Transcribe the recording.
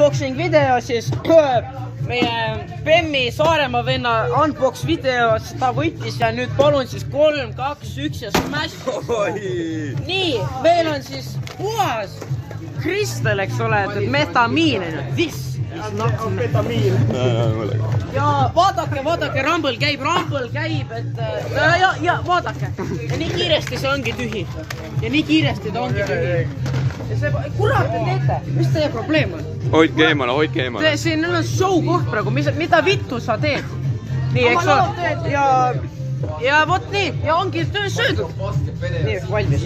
unboxing video siis meie Bemmi Saaremaa venna unbox videos ta võttis ja nüüd palun siis 3, 2, 1 ja smash. Nii, meil on siis puhas kristal, eks ole, metamiin. This is not metamiin. Ja vaadake, Rumble käib, et ja vaadake. Ja nii kiiresti see ongi tühi. Ja nii kiiresti ta ongi tühi. Ja see, kurat te teete, mis teie probleem on? Hoidke eemale. Siin on show koht praegu, mida vittu sa teed? Nii, eks ole? Ja vot nii, ja ongi töö söödud. Nii, valmis.